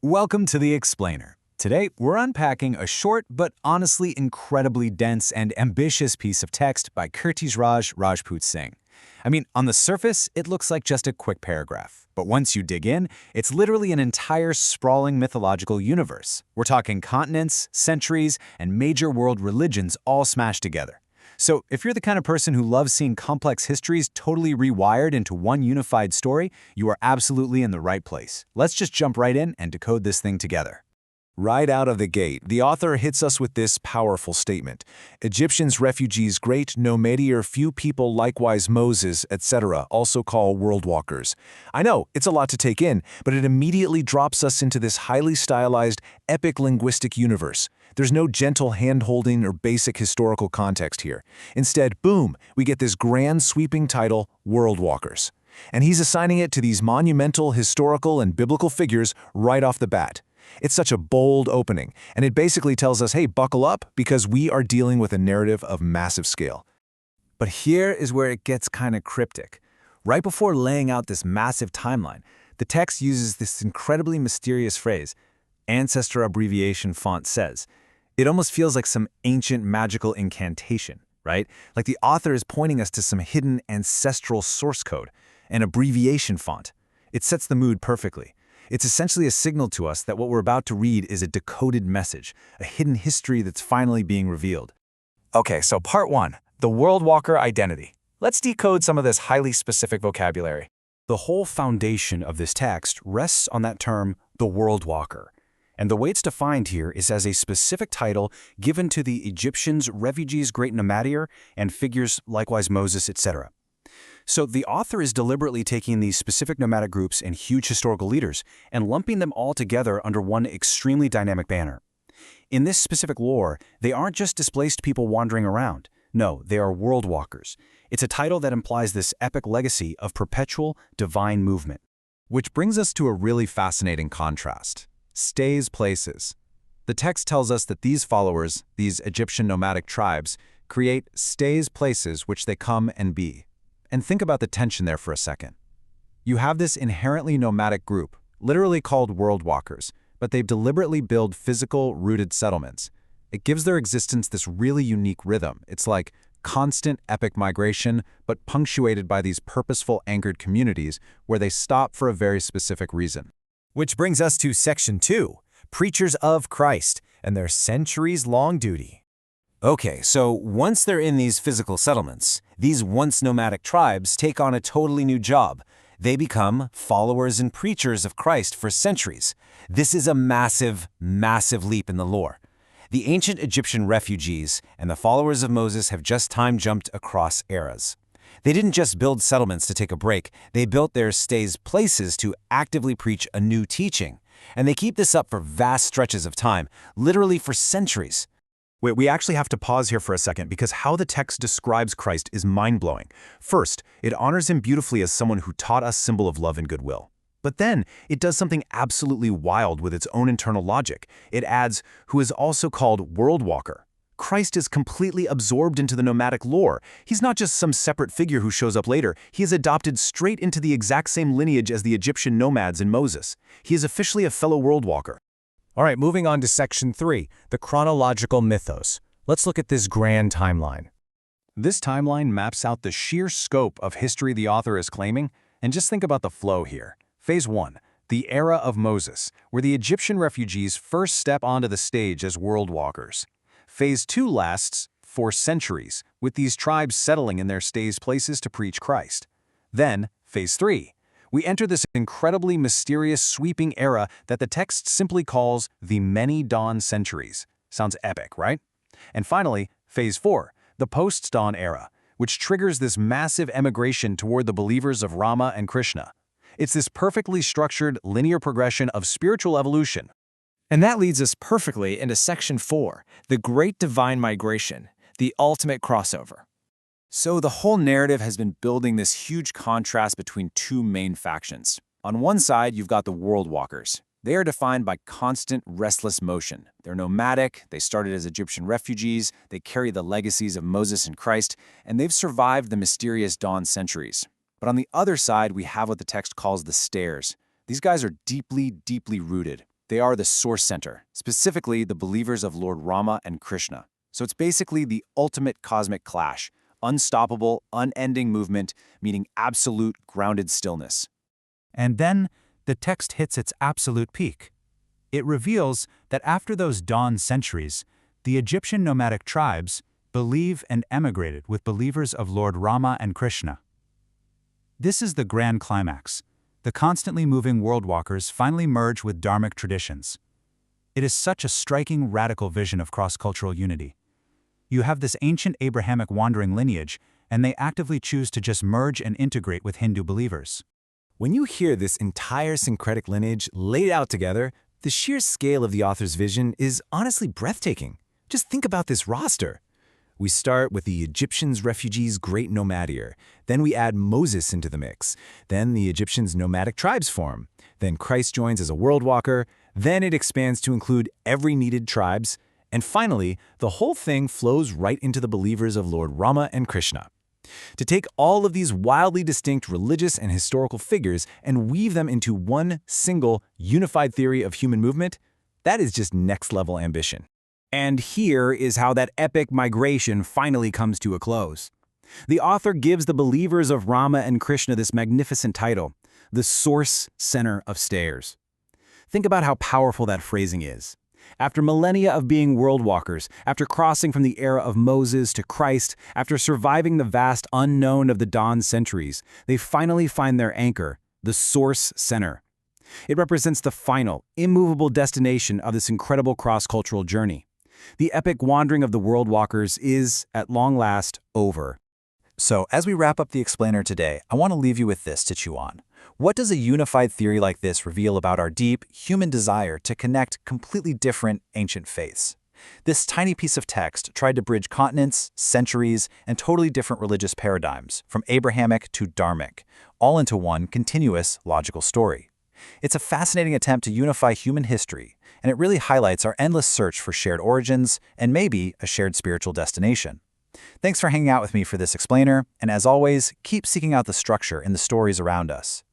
Welcome to The Explainer. Today, we're unpacking a short but honestly incredibly dense and ambitious piece of text by Kirtijraj Rajput Singh. I mean, on the surface, it looks like just a quick paragraph. But once you dig in, it's literally an entire sprawling mythological universe. We're talking continents, centuries, and major world religions all smashed together. So if you're the kind of person who loves seeing complex histories totally rewired into one unified story, you are absolutely in the right place. Let's just jump right in and decode this thing together. Right out of the gate, the author hits us with this powerful statement. Egyptians, refugees, great, no meteor, few people, likewise Moses, etc., also call worldwalkers. I know, it's a lot to take in, but it immediately drops us into this highly stylized, epic linguistic universe. There's no gentle hand-holding or basic historical context here. Instead, boom, we get this grand sweeping title, Worldwalkers. And he's assigning it to these monumental historical and biblical figures right off the bat. It's such a bold opening, and it basically tells us, hey, buckle up, because we are dealing with a narrative of massive scale. But here is where it gets kind of cryptic. Right before laying out this massive timeline, the text uses this incredibly mysterious phrase, ancestor abbreviation font says. It almost feels like some ancient magical incantation, right? Like the author is pointing us to some hidden ancestral source code, an abbreviation font. It sets the mood perfectly. It's essentially a signal to us that what we're about to read is a decoded message, a hidden history that's finally being revealed. Okay, so part 1, the Worldwalker identity. Let's decode some of this highly specific vocabulary. The whole foundation of this text rests on that term, the Worldwalker. And the way it's defined here is as a specific title given to the Egyptians, refugees, great Nabateer, and figures likewise Moses, etc. So the author is deliberately taking these specific nomadic groups and huge historical leaders and lumping them all together under one extremely dynamic banner. In this specific lore, they aren't just displaced people wandering around. No, they are worldwalkers. It's a title that implies this epic legacy of perpetual divine movement. Which brings us to a really fascinating contrast. Stays places. The text tells us that these followers, these Egyptian nomadic tribes, create stays places which they come and be. And think about the tension there for a second. You have this inherently nomadic group, literally called worldwalkers, but they deliberately build physical, rooted settlements. It gives their existence this really unique rhythm. It's like constant epic migration, but punctuated by these purposeful anchored communities where they stop for a very specific reason. Which brings us to Section 2, Preachers of Christ and their centuries-long duty. Okay, so once they're in these physical settlements, these once nomadic tribes take on a totally new job. They become followers and preachers of Christ for centuries. This is a massive, massive leap in the lore. The ancient Egyptian refugees and the followers of Moses have just time-jumped across eras. They didn't just build settlements to take a break, they built their stays places to actively preach a new teaching. And they keep this up for vast stretches of time, literally for centuries. Wait, we actually have to pause here for a second because how the text describes Christ is mind-blowing. First, it honors him beautifully as someone who taught us symbol of love and goodwill. But then, it does something absolutely wild with its own internal logic. It adds, who is also called Worldwalker. Christ is completely absorbed into the nomadic lore. He's not just some separate figure who shows up later. He is adopted straight into the exact same lineage as the Egyptian nomads in Moses. He is officially a fellow Worldwalker. All right, moving on to Section 3, the chronological mythos. Let's look at this grand timeline. This timeline maps out the sheer scope of history the author is claiming, and just think about the flow here. Phase 1, the era of Moses, where the Egyptian refugees first step onto the stage as worldwalkers. Phase 2 lasts for centuries, with these tribes settling in their stays places to preach Christ. Then, Phase 3. We enter this incredibly mysterious sweeping era that the text simply calls the many dawn centuries. Sounds epic, right? And finally, Phase 4, the post-dawn era, which triggers this massive emigration toward the believers of Rama and Krishna. It's this perfectly structured linear progression of spiritual evolution. And that leads us perfectly into Section 4, the Great Divine Migration, the ultimate crossover. So the whole narrative has been building this huge contrast between two main factions. On one side, you've got the Worldwalkers. They are defined by constant, restless motion. They're nomadic, they started as Egyptian refugees, they carry the legacies of Moses and Christ, and they've survived the mysterious dawn centuries. But on the other side, we have what the text calls the stairs. These guys are deeply, deeply rooted. They are the source center, specifically the believers of Lord Rama and Krishna. So it's basically the ultimate cosmic clash, unstoppable, unending movement, meaning absolute grounded stillness. And then, the text hits its absolute peak. It reveals that after those dawn centuries, the Egyptian nomadic tribes believe and emigrated with believers of Lord Rama and Krishna. This is the grand climax. The constantly moving worldwalkers finally merge with dharmic traditions. It is such a striking, radical vision of cross-cultural unity. You have this ancient Abrahamic wandering lineage, and they actively choose to just merge and integrate with Hindu believers. When you hear this entire syncretic lineage laid out together, the sheer scale of the author's vision is honestly breathtaking. Just think about this roster. We start with the Egyptians' refugees' great nomad year. Then we add Moses into the mix. Then the Egyptians' nomadic tribes form. Then Christ joins as a worldwalker. Then it expands to include every needed tribes. And finally, the whole thing flows right into the believers of Lord Rama and Krishna. To take all of these wildly distinct religious and historical figures and weave them into one single, unified theory of human movement, that is just next-level ambition. And here is how that epic migration finally comes to a close. The author gives the believers of Rama and Krishna this magnificent title, the source center of stairs. Think about how powerful that phrasing is. After millennia of being worldwalkers, after crossing from the era of Moses to Christ, after surviving the vast unknown of the dawn centuries, they finally find their anchor, the source center. It represents the final, immovable destination of this incredible cross-cultural journey. The epic wandering of the worldwalkers is, at long last, over. So, as we wrap up the explainer today, I want to leave you with this to chew on. What does a unified theory like this reveal about our deep, human desire to connect completely different ancient faiths? This tiny piece of text tried to bridge continents, centuries, and totally different religious paradigms, from Abrahamic to Dharmic, all into one continuous, logical story. It's a fascinating attempt to unify human history, and it really highlights our endless search for shared origins and maybe a shared spiritual destination. Thanks for hanging out with me for this explainer, and as always, keep seeking out the structure in the stories around us.